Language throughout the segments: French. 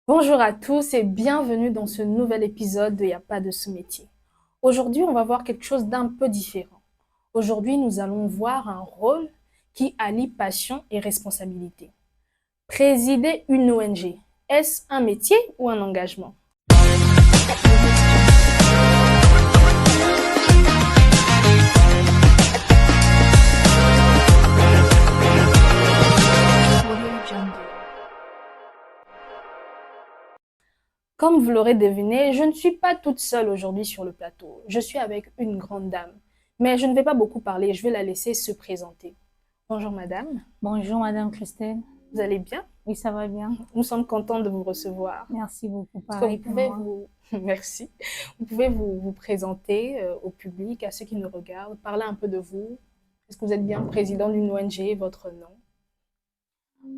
Bonjour à tous et bienvenue dans ce nouvel épisode de Y a pas de sous-métier. Aujourd'hui, on va voir quelque chose d'un peu différent. Aujourd'hui, nous allons voir un rôle qui allie passion et responsabilité. Présider une ONG, est-ce un métier ou un engagement? Comme vous l'aurez deviné, je ne suis pas toute seule aujourd'hui sur le plateau. Je suis avec une grande dame. Mais je ne vais pas beaucoup parler, je vais la laisser se présenter. Bonjour madame, Bonjour Madame Christelle. vous allez bien? Oui, ça va bien. Nous sommes contents de vous recevoir. Merci beaucoup. Est-ce que vous Pareil pour pouvez moi. vous, merci, vous pouvez vous présenter au public, à ceux qui nous regardent, parler un peu de vous. Est-ce que vous êtes bien président d'une ONG, votre nom?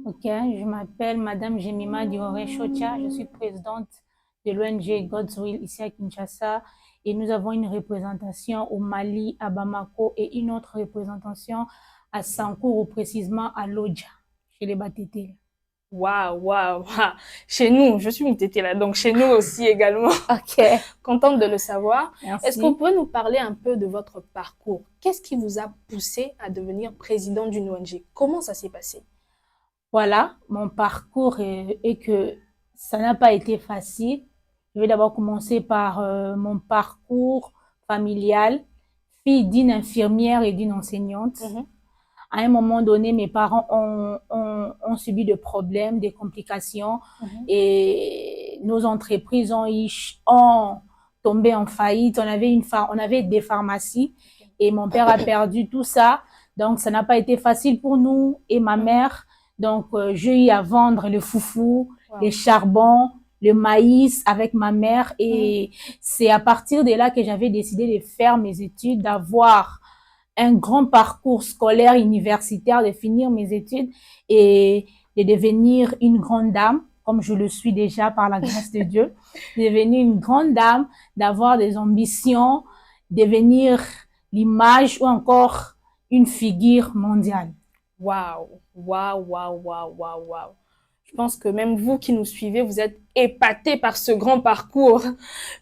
Ok, je m'appelle Madame Jemima Dioré Chocha. Je suis présidente de l'ONG God's Will ici à Kinshasa. Et nous avons une représentation au Mali, à Bamako et une autre représentation à Sankour ou précisément à Lodja, chez les Batétés. Waouh, waouh, waouh. Chez nous, je suis une tétée là, donc chez nous aussi également. Ok, Contente de le savoir. Est-ce que vous merci. pouvez nous parler un peu de votre parcours? Qu'est-ce qui vous a poussé à devenir président d'une ONG? Comment ça s'est passé? Voilà, mon parcours est que ça n'a pas été facile. Je vais d'abord commencer par mon parcours familial, fille d'une infirmière et d'une enseignante. Mhm, À un moment donné, mes parents ont subi des problèmes, des complications mhm, et nos entreprises ont tombé en faillite. On avait des pharmacies et mon père a perdu tout ça. Donc, ça n'a pas été facile pour nous et ma mhm. mère. Donc, j'ai eu à vendre le foufou, les Wow. charbons, le maïs avec ma mère. Mhm. Et c'est à partir de là que j'avais décidé de faire mes études, d'avoir un grand parcours scolaire universitaire, de finir mes études et de devenir une grande dame, comme je le suis déjà par la grâce de Dieu, de devenir une grande dame, d'avoir des ambitions, devenir l'image ou encore une figure mondiale. Waouh, waouh, waouh, waouh, waouh, waouh. Je pense que même vous qui nous suivez, vous êtes épatés par ce grand parcours.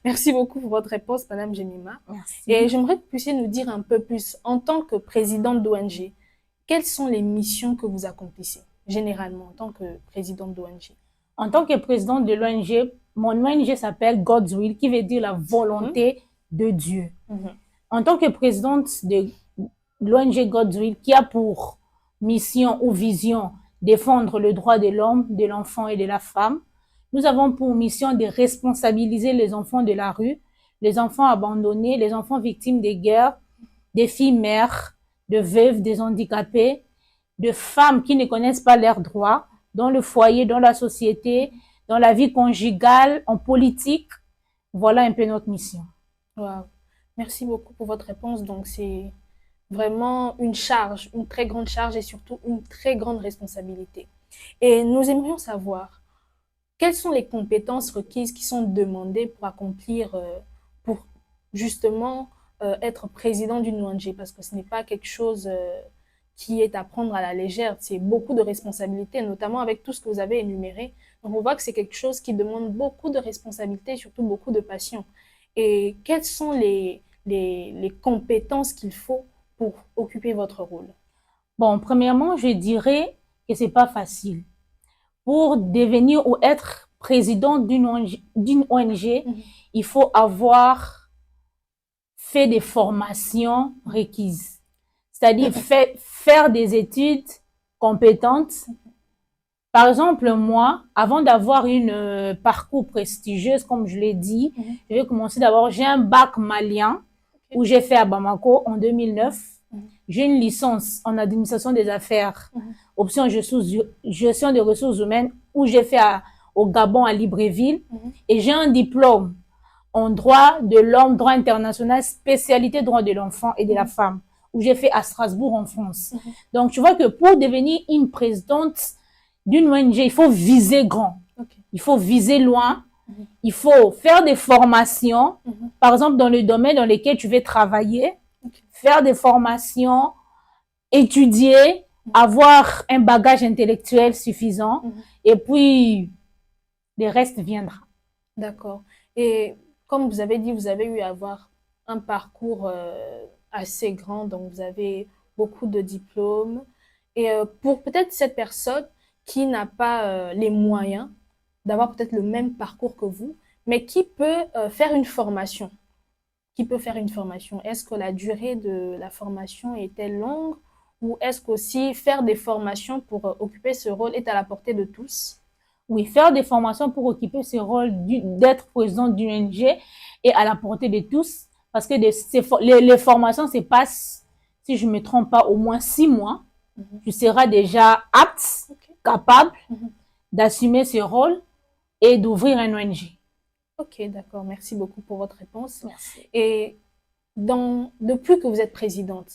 Merci beaucoup pour votre réponse, Madame Jemima. Et Merci. j'aimerais que vous puissiez nous dire un peu plus, en tant que présidente d'ONG, quelles sont les missions que vous accomplissez, généralement, en tant que présidente d'ONG? En tant que présidente de l'ONG, mon ONG s'appelle God's Will, qui veut dire la Mhm, volonté de Dieu. mhm, En tant que présidente de l'ONG God's Will, qui a pour mission ou vision défendre le droit de l'homme, de l'enfant et de la femme, nous avons pour mission de responsabiliser les enfants de la rue, les enfants abandonnés, les enfants victimes des guerres, des filles mères, de veuves, des handicapés, de femmes qui ne connaissent pas leurs droits dans le foyer, dans la société, dans la vie conjugale, en politique. Voilà un peu notre mission. Waouh. Merci beaucoup pour votre réponse. Donc, c'est vraiment une charge, une très grande charge et surtout une très grande responsabilité. Et nous aimerions savoir, quelles sont les compétences requises qui sont demandées pour accomplir, pour justement être président d'une ONG? Parce que ce n'est pas quelque chose qui est à prendre à la légère. C'est beaucoup de responsabilités, notamment avec tout ce que vous avez énuméré. Donc on voit que c'est quelque chose qui demande beaucoup de responsabilités et surtout beaucoup de passion. Et quelles sont les compétences qu'il faut pour occuper votre rôle? Bon, premièrement, je dirais que c'est pas facile. Pour devenir ou être président d'une ONG, Mhm. il faut avoir fait des formations requises. C'est-à-dire faire des études compétentes. Par exemple, moi, avant d'avoir une parcours prestigieuse, comme je l'ai dit, Mhm. je vais commencer d'abord, j'ai un bac malien Ok. où j'ai fait à Bamako en 2009. Mhm. J'ai une licence en administration des affaires, Mhm. option gestion des ressources humaines, où j'ai fait au Gabon, à Libreville. Mhm. Et j'ai un diplôme en droit de l'homme, droit international, spécialité droit de l'enfant et de la Mhm. femme, où j'ai fait à Strasbourg, en France. Mhm. Donc, tu vois que pour devenir une présidente d'une ONG, il faut viser grand. Ok. Il faut viser loin. Mhm. Il faut faire des formations, Mhm. par exemple, dans le domaine dans lequel tu veux travailler, Ok. faire des formations, étudier, Mhm. avoir un bagage intellectuel suffisant Mhm. et puis le reste viendra. D'accord. Et comme vous avez dit, vous avez eu à avoir un parcours assez grand, donc vous avez beaucoup de diplômes. Et pour peut-être cette personne qui n'a pas les moyens d'avoir peut-être le même parcours que vous, mais qui peut faire une formation, qui peut faire une formation. Est-ce que la durée de la formation est-elle longue ou est-ce qu'aussi faire des formations pour occuper ce rôle est à la portée de tous? Oui, faire des formations pour occuper ce rôle d'être président d'une ONG est à la portée de tous parce que les formations se passent, si je ne me trompe pas, au moins 6 mois. Tu seras déjà apte, Ok. capable Mhm. d'assumer ce rôle et d'ouvrir un ONG. Ok, d'accord. Merci beaucoup pour votre réponse. Merci. Et depuis que vous êtes présidente,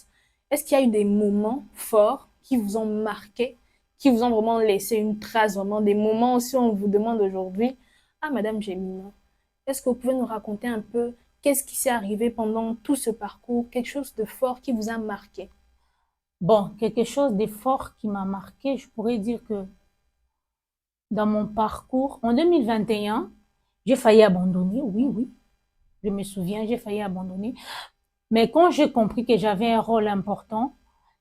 est-ce qu'il y a eu des moments forts qui vous ont marqué, qui vous ont vraiment laissé une trace, vraiment des moments aussi où on vous demande aujourd'hui, ah, Madame Jemima, est-ce que vous pouvez nous raconter un peu qu'est-ce qui s'est arrivé pendant tout ce parcours, quelque chose de fort qui vous a marqué? Bon, quelque chose de fort qui m'a marqué, je pourrais dire que dans mon parcours, en 2021, j'ai failli abandonner, oui, oui, je me souviens, j'ai failli abandonner. Mais quand j'ai compris que j'avais un rôle important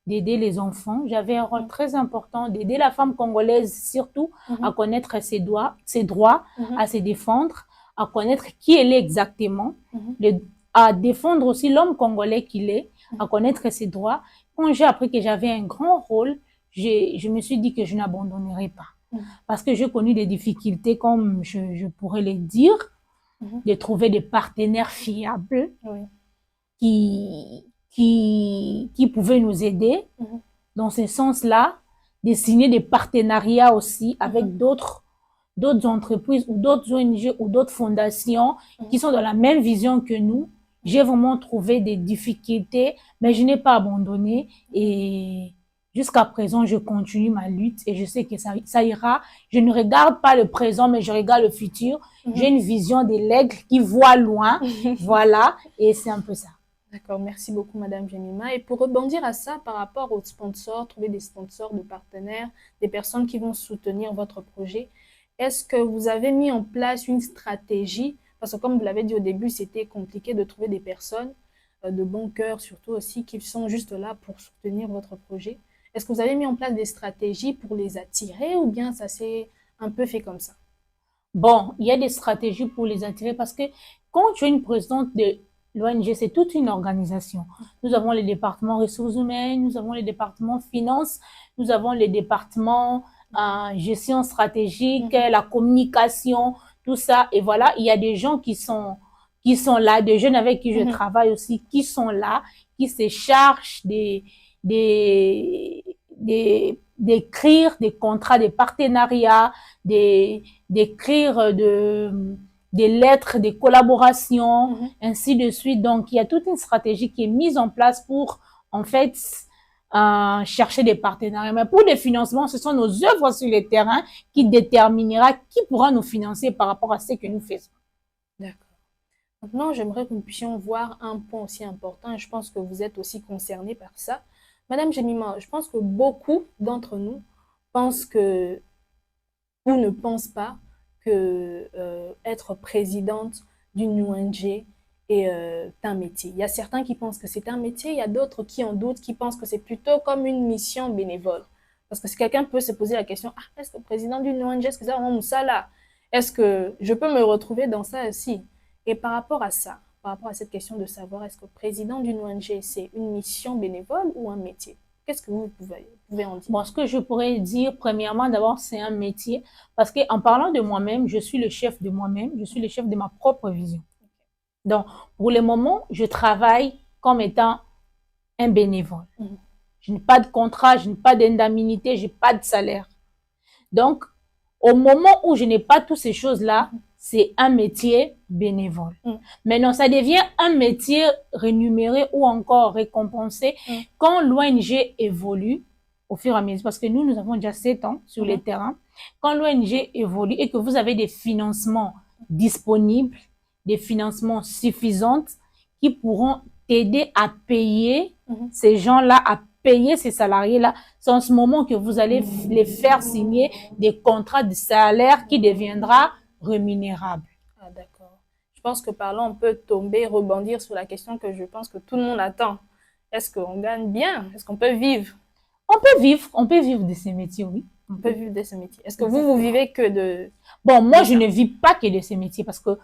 d'aider les enfants, j'avais un rôle Mhm, très important d'aider la femme congolaise surtout à mhm, connaître ses droits, mhm, à se défendre, à connaître qui elle est exactement, mhm, à défendre aussi l'homme congolais qu'il est, à mhm, connaître ses droits. Quand j'ai appris que j'avais un grand rôle, je me suis dit que je n'abandonnerai pas. mhm, Parce que j'ai connu des difficultés, comme je pourrais les dire, mhm. de trouver des partenaires fiables Oui. qui pouvaient nous aider Mhm, dans ce sens-là, de signer des partenariats aussi mhm, avec d'autres entreprises ou d'autres ONG ou d'autres fondations mhm, qui sont dans la même vision que nous. J'ai vraiment trouvé des difficultés, mais je n'ai pas abandonné et jusqu'à présent, je continue ma lutte et je sais que ça ira. Je ne regarde pas le présent, mais je regarde le futur. J'ai mhm. une vision de l'aigle qui voit loin. Voilà, et c'est un peu ça. D'accord, merci beaucoup, Madame Jemima. Et pour rebondir à ça, par rapport aux sponsors, trouver des sponsors, de partenaires, des personnes qui vont soutenir votre projet, est-ce que vous avez mis en place une stratégie? Parce que comme vous l'avez dit au début, c'était compliqué de trouver des personnes de bon cœur, surtout aussi, qui sont juste là pour soutenir votre projet. Est-ce que vous avez mis en place des stratégies pour les attirer ou bien ça s'est un peu fait comme ça? Bon, il y a des stratégies pour les attirer parce que quand tu es une présidente de l'ONG, c'est toute une organisation. Nous avons les départements ressources humaines, nous avons les départements finances, nous avons les départements gestion stratégique, Mhm, la communication, tout ça. Et voilà, il y a des gens qui sont là, des jeunes avec qui je mhm, travaille aussi, qui sont là, qui se chargent des, d'écrire des contrats, des partenariats, d'écrire des lettres, des collaborations, mhm. ainsi de suite. Donc, il y a toute une stratégie qui est mise en place pour, en fait, chercher des partenariats. Mais pour des financements, ce sont nos œuvres sur le terrain qui déterminera qui pourra nous financer par rapport à ce que nous faisons. D'accord. Maintenant, j'aimerais que nous puissions voir un point aussi important, et je pense que vous êtes aussi concerné par ça. Madame Jemima, je pense que beaucoup d'entre nous pensent que, ou ne pensent pas que être présidente d'une ONG est un métier. Il y a certains qui pensent que c'est un métier, il y a d'autres qui en doutent, qui pensent que c'est plutôt comme une mission bénévole. Parce que si quelqu'un peut se poser la question, ah, est-ce que président d'une ONG, est-ce que c'est vraiment ça là? Est-ce que je peux me retrouver dans ça aussi? Et par rapport à ça, par rapport à cette question de savoir est-ce que président d'une ONG, c'est une mission bénévole ou un métier? Qu'est-ce que pouvez en dire? Bon, ce que je pourrais dire, premièrement, d'abord, c'est un métier. Parce qu'en parlant de moi-même, je suis le chef de moi-même, je suis le chef de ma propre vision. Donc, pour le moment, je travaille comme étant un bénévole. Mhm. Je n'ai pas de contrat, je n'ai pas d'indemnité, je n'ai pas de salaire. Donc, au moment où je n'ai pas toutes ces choses-là, Mhm. c'est un métier bénévole. Mhm. Maintenant, ça devient un métier rémunéré ou encore récompensé Mhm. quand l'ONG évolue au fur et à mesure. Parce que nous avons déjà 7 ans sur les Mhm. terrains. Quand l'ONG évolue et que vous avez des financements disponibles, des financements suffisants qui pourront t'aider à payer Mhm. ces gens-là, à payer ces salariés-là, c'est en ce moment que vous allez les faire signer des contrats de salaire qui deviendra rémunérable. Ah, d'accord. Je pense que par là, on peut rebondir sur la question que je pense que tout le monde attend. Est-ce qu'on gagne bien? Est-ce qu'on peut vivre? On peut vivre de ces métiers, oui. On peut vivre de ce métier. Est-ce que vous vivez que Bon, moi, de je ça? ne vis pas que de ces métiers parce que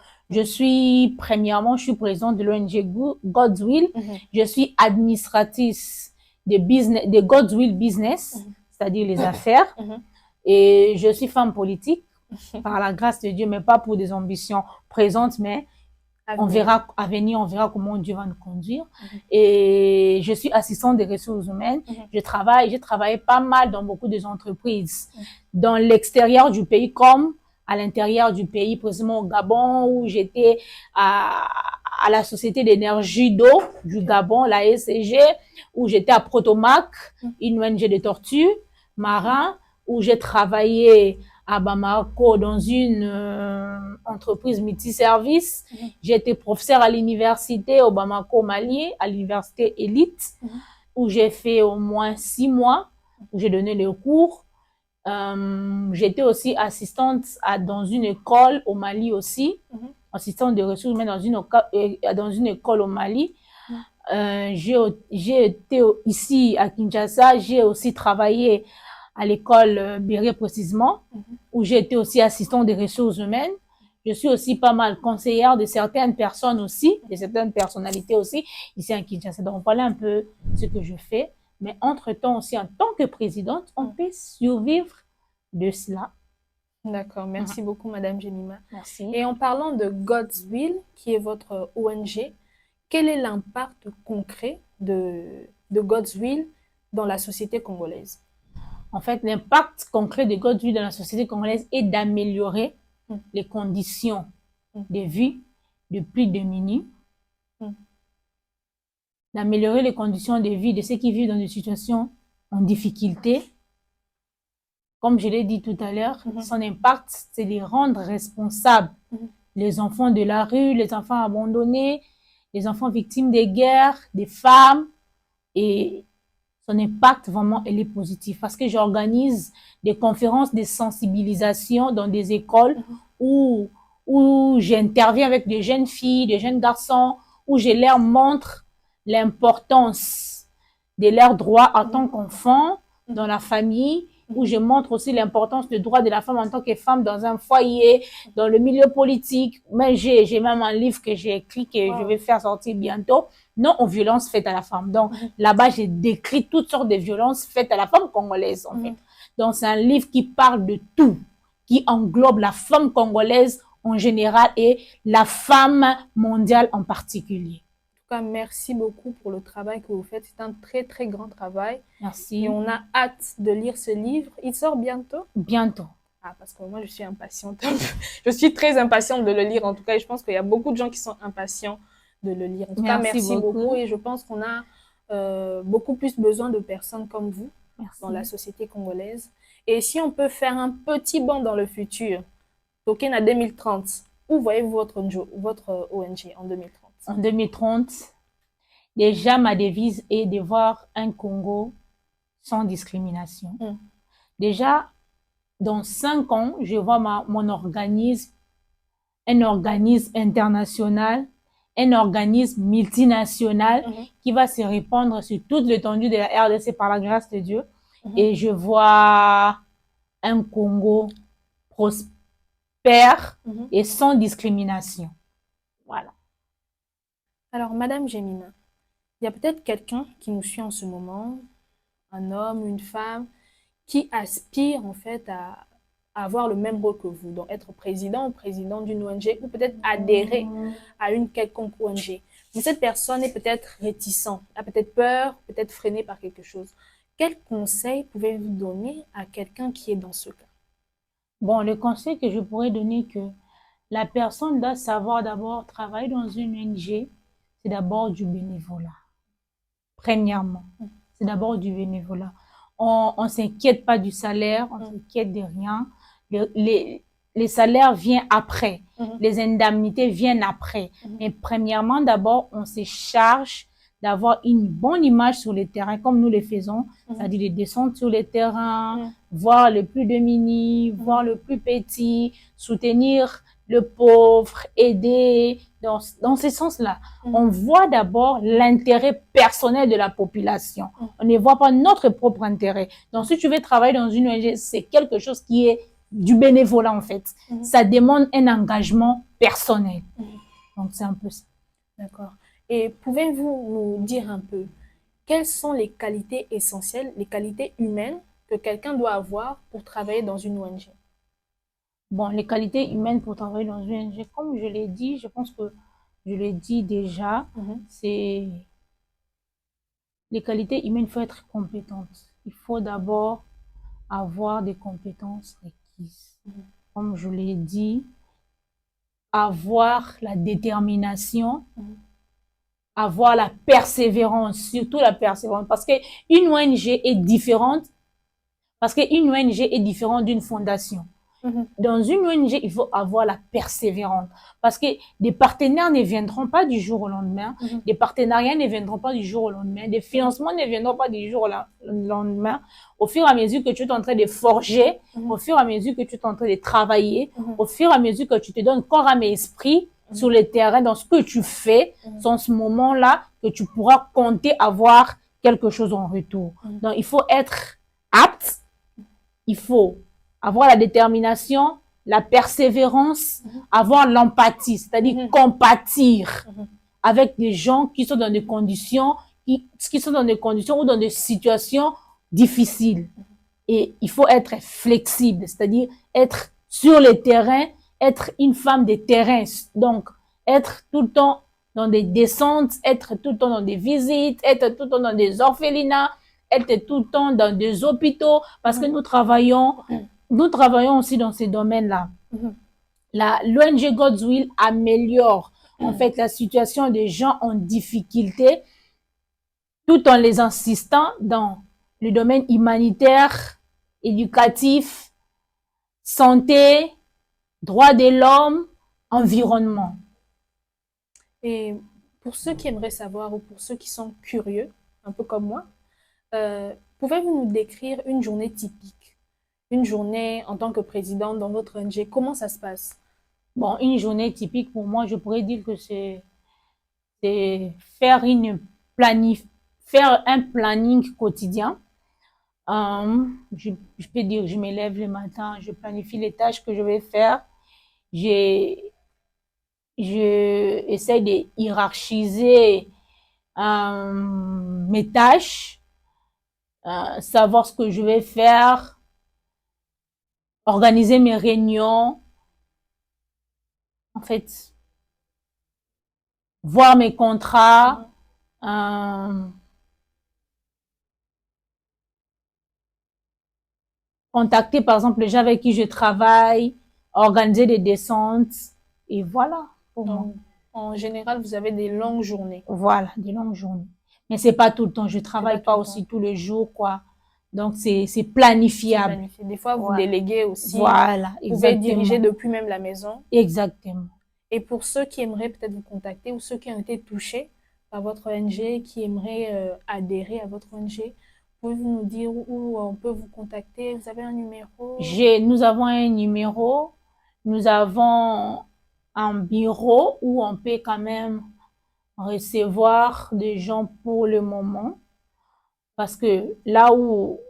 premièrement, je suis présidente de l'ONG God's Will. Mhm, Je suis administratrice de business, de God's Will Business, mhm, c'est-à-dire les affaires. mhm. Et je suis femme politique par la grâce de Dieu, mais pas pour des ambitions présentes, mais À on venir. verra à venir, on verra comment Dieu va nous conduire. Mhm, Et je suis assistante des ressources humaines. mhm, J'ai travaillé pas mal dans beaucoup d'entreprises, mhm. dans l'extérieur du pays comme à l'intérieur du pays, précisément au Gabon, où j'étais à la Société d'énergie d'eau du Gabon, la SCG, où j'étais à Protomac, une ONG de tortue marin, où j'ai travaillé à Bamako dans une entreprise multiservice. J'ai été professeur à l'université au Bamako, au Mali, à l'université Élite, où j'ai fait au moins 6 mois, où j'ai donné les cours. J'étais aussi assistante dans une école au Mali aussi, assistante de ressources humaines dans une école au Mali. J'ai été ici à Kinshasa, j'ai aussi travaillé à l'école Béré précisément, où j'ai été aussi assistante des ressources humaines. Je suis aussi pas mal conseillère de certaines personnes aussi, de certaines personnalités aussi, ici à Kinshasa. Donc, voilà un peu ce que je fais. Mais entre-temps aussi, en tant que présidente, on peut survivre de cela. D'accord. Merci beaucoup, Madame Jemima. Merci. Et en parlant de God's Will, qui est votre ONG, quel est l'impact concret de God's Will dans la société congolaise? En fait, l'impact concret de God's Will dans la société congolaise est d'améliorer les conditions de vie des plus démunis, d'améliorer les conditions de vie de ceux qui vivent dans des situations en difficulté. Comme je l'ai dit tout à l'heure, son impact, c'est de rendre responsables les enfants de la rue, les enfants abandonnés, les enfants victimes des guerres, des femmes. Et son impact, vraiment, elle est positive parce que j'organise des conférences de sensibilisation dans des écoles où j'interviens avec des jeunes filles, des jeunes garçons, où je leur montre l'importance de leurs droits en tant qu'enfants dans la famille, où je montre aussi l'importance des droits de la femme en tant que femme dans un foyer, dans le milieu politique. Mais j'ai même un livre que j'ai écrit que je vais faire sortir bientôt, non aux violences faites à la femme. Donc là-bas, j'ai décrit toutes sortes de violences faites à la femme congolaise, en fait. Donc c'est un livre qui parle de tout, qui englobe la femme congolaise en général et la femme mondiale en particulier. Merci beaucoup pour le travail que vous faites. C'est un très, très grand travail. Merci. Et on a hâte de lire ce livre. Il sort bientôt? Bientôt. Ah, parce que moi, je suis impatiente. Je suis très impatiente de le lire, en tout cas. Et je pense qu'il y a beaucoup de gens qui sont impatients de le lire. En tout cas, merci beaucoup. Et je pense qu'on a beaucoup plus besoin de personnes comme vous dans la société congolaise. Et si on peut faire un petit bond dans le futur, Token à 2030, où voyez-vous votre ONG en 2030? En 2030, déjà ma devise est de voir un Congo sans discrimination. Déjà, dans 5 ans, je vois mon organisme, un organisme international, un organisme multinational qui va se répandre sur toute l'étendue de la RDC par la grâce de Dieu. Et je vois un Congo prospère et sans discrimination. Voilà. Alors, Madame Jemima, il y a peut-être quelqu'un qui nous suit en ce moment, un homme, une femme, qui aspire en fait à avoir le même rôle que vous, donc être président ou présidente d'une ONG ou peut-être adhérer à une quelconque ONG. Mais cette personne est peut-être réticente, a peut-être peur, peut-être freinée par quelque chose. Quel conseil pouvez-vous donner à quelqu'un qui est dans ce cas? Bon, le conseil que je pourrais donner que la personne doit savoir d'abord travailler dans une ONG, c'est d'abord du bénévolat. Premièrement, c'est d'abord du bénévolat. On ne s'inquiète pas du salaire, on s'inquiète de rien. Les salaires viennent après, les indemnités viennent après. Mais premièrement, d'abord, on se charge d'avoir une bonne image sur le terrain, comme nous le faisons, c'est-à-dire de descendre sur le terrain, voir le plus démuni, voir le plus petit, soutenir le pauvre, aider, dans ce sens-là. On voit d'abord l'intérêt personnel de la population. On ne voit pas notre propre intérêt. Donc, si tu veux travailler dans une ONG, c'est quelque chose qui est du bénévolat, en fait. Ça demande un engagement personnel. Donc, c'est un peu ça. D'accord. Et pouvez-vous nous dire un peu quelles sont les qualités essentielles, les qualités humaines que quelqu'un doit avoir pour travailler dans une ONG? Bon, les qualités humaines pour travailler dans une ONG, comme je l'ai dit, je pense que je l'ai dit déjà, c'est les qualités humaines, il faut être compétente. Il faut d'abord avoir des compétences requises. Comme je l'ai dit, avoir la détermination, avoir la persévérance, surtout la persévérance, parce qu'une ONG est différente, d'une fondation. Dans une ONG, il faut avoir la persévérance. Parce que des partenaires ne viendront pas du jour au lendemain. Des partenariats ne viendront pas du jour au lendemain. Des financements ne viendront pas du jour au lendemain. Au fur et à mesure que tu es en train de forger, au fur et à mesure que tu es en train de travailler, au fur et à mesure que tu te donnes corps, âme et esprit sur le terrain, dans ce que tu fais, c'est en ce moment-là que tu pourras compter avoir quelque chose en retour. Donc, il faut être apte, il faut avoir la détermination, la persévérance, avoir l'empathie, c'est-à-dire compatir avec des gens qui sont dans des conditions, qui sont dans des conditions ou dans des situations difficiles. Et il faut être flexible, c'est-à-dire être sur le terrain, être une femme de terrain. Donc, être tout le temps dans des descentes, être tout le temps dans des visites, être tout le temps dans des orphelinats, être tout le temps dans des hôpitaux, parce que nous travaillons aussi dans ces domaines-là. L'ONG God's Will améliore en fait la situation des gens en difficulté tout en les insistant dans le domaine humanitaire, éducatif, santé, droits de l'homme, environnement. Et pour ceux qui aimeraient savoir ou pour ceux qui sont curieux, un peu comme moi, pouvez-vous nous décrire une journée typique? Une journée en tant que présidente dans votre ONG, comment ça se passe? Bon, une journée typique pour moi, je pourrais dire que c'est faire faire un planning quotidien. Je peux dire, je me lève le matin, je planifie les tâches que je vais faire. Je essaie de hiérarchiser mes tâches, savoir ce que je vais faire, organiser mes réunions, en fait, voir mes contrats, contacter par exemple les gens avec qui je travaille, organiser des descentes, et voilà. Donc, en général, vous avez des longues journées. Voilà, des longues journées. Mais c'est pas tout le temps, je travaille pas aussi tous les jours, quoi. Donc, c'est planifiable. Planifié. Des fois, vous déléguez aussi. Voilà, vous pouvez diriger depuis même la maison. Exactement. Et pour ceux qui aimeraient peut-être vous contacter ou ceux qui ont été touchés par votre ONG, qui aimeraient adhérer à votre ONG, pouvez-vous nous dire où on peut vous contacter? Vous avez un numéro? Nous avons un numéro, nous avons un bureau où on peut quand même recevoir des gens pour le moment. Parce que là où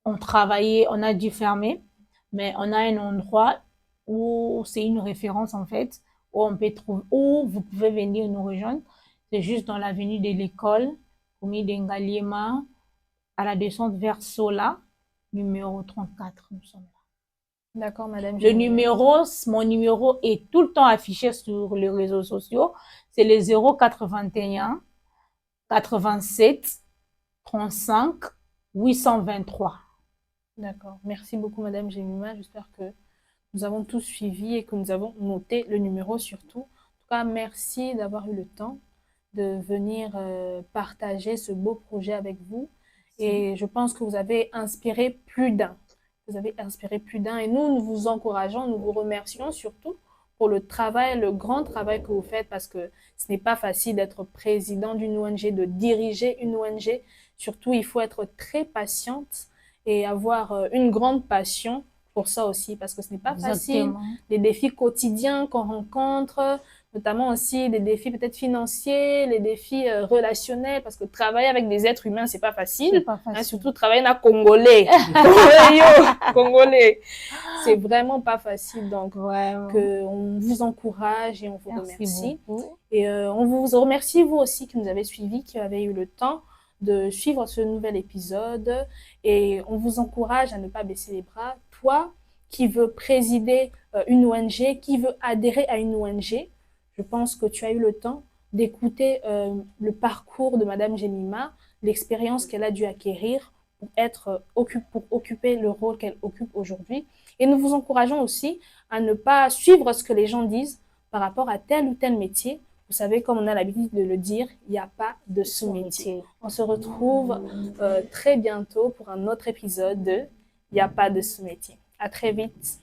on travaillait, on a dû fermer, mais on a un endroit où c'est une référence en fait, où on peut trouver, où vous pouvez venir nous rejoindre. C'est juste dans l'avenue de l'école, Koumi Dengaliema, à la descente vers Sola, numéro 34, nous sommes là. D'accord, madame. Mon numéro est tout le temps affiché sur les réseaux sociaux. C'est le 081 87 35 823. D'accord. Merci beaucoup, madame Jemima. J'espère que nous avons tous suivi et que nous avons noté le numéro surtout. En tout cas, merci d'avoir eu le temps de venir partager ce beau projet avec vous. Et je pense que vous avez inspiré plus d'un. Vous avez inspiré plus d'un. Et nous vous encourageons, nous vous remercions surtout pour le travail, le grand travail que vous faites, parce que ce n'est pas facile d'être président d'une ONG, de diriger une ONG. Surtout, il faut être très patiente et avoir une grande passion pour ça aussi, parce que ce n'est pas facile. Exactement. Les défis quotidiens qu'on rencontre, notamment aussi des défis peut-être financiers, les défis relationnels, parce que travailler avec des êtres humains, c'est pas C'est facile. pas Hein, facile. surtout travailler dans Congolais. Congolais, yo, Congolais. C'est vraiment pas facile. Donc, Vraiment. on vous encourage et on vous Merci remercie. beaucoup. Et on vous remercie, vous aussi, qui nous avez suivis, qui avez eu le temps de suivre ce nouvel épisode. Et on vous encourage à ne pas baisser les bras. Toi, qui veux présider une ONG, qui veut adhérer à une ONG, je pense que tu as eu le temps d'écouter le parcours de Madame Jemima, l'expérience qu'elle a dû acquérir pour occuper le rôle qu'elle occupe aujourd'hui. Et nous vous encourageons aussi à ne pas suivre ce que les gens disent par rapport à tel ou tel métier. Vous savez, comme on a l'habitude de le dire, il n'y a pas de sous-métier. On se retrouve très bientôt pour un autre épisode de Il n'y a pas de sous-métier. À très vite.